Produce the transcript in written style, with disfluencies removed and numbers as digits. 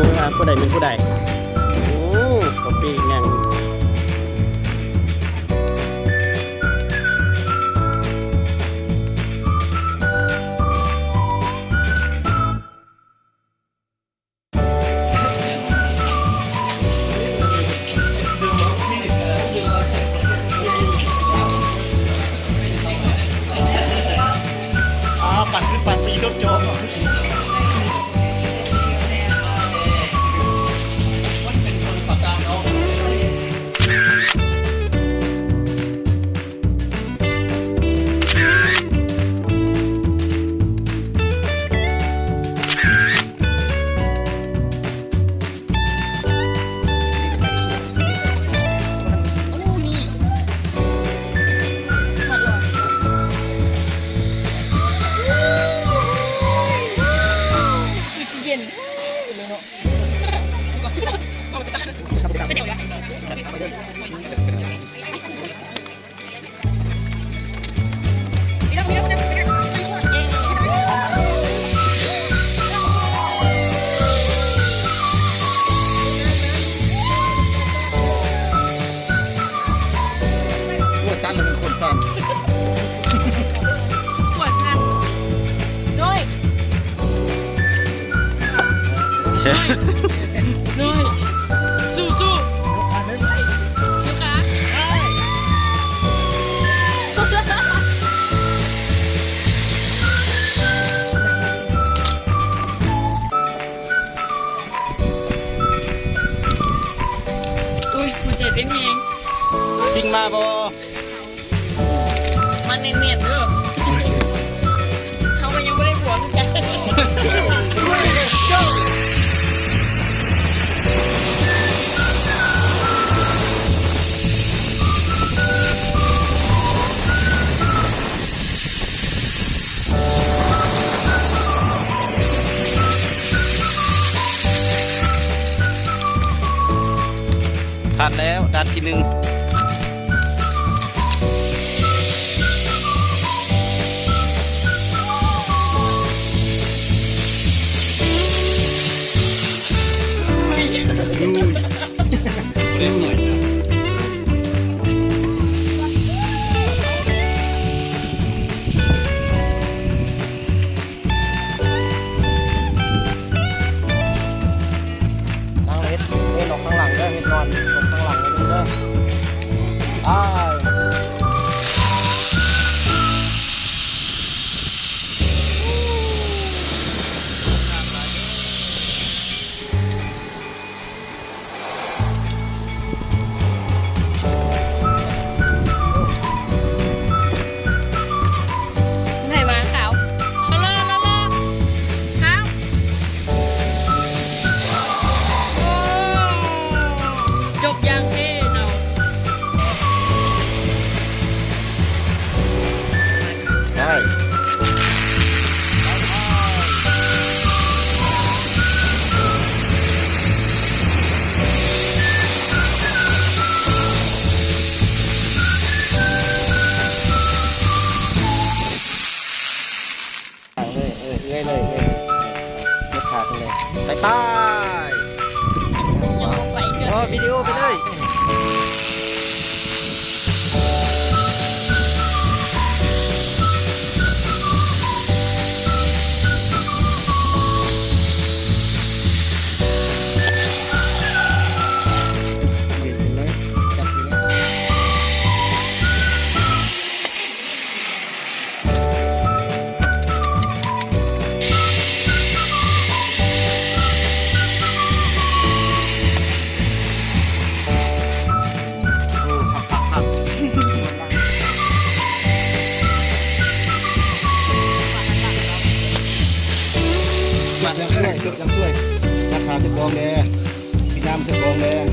รู้ว่าผู้ใดเป็นผู้ใดก็ปีแง่งปั่นขึ้นปั่นปีรถโยมสั้นเลยเป็นคนสั้นหัวชันด้วยด้วยสู้สู้ลูกค้าอุ้ยมันใจเต้นเองจริงมาบ่มันเนียนๆเด้อเขาก็ยังไม่ได้ผัวกันผ่านแล้วด่านที่ 1เล่นหน่อยนั่งเล่นออกข้างหลังด้วยเห็นนอนออกข้างหลังนี่ด้วยเลยยกขาขึ้นเลยไปวิดีโอไปเลยยังช่วยราคาจะกองแดงพี่น้ำจะกองแดง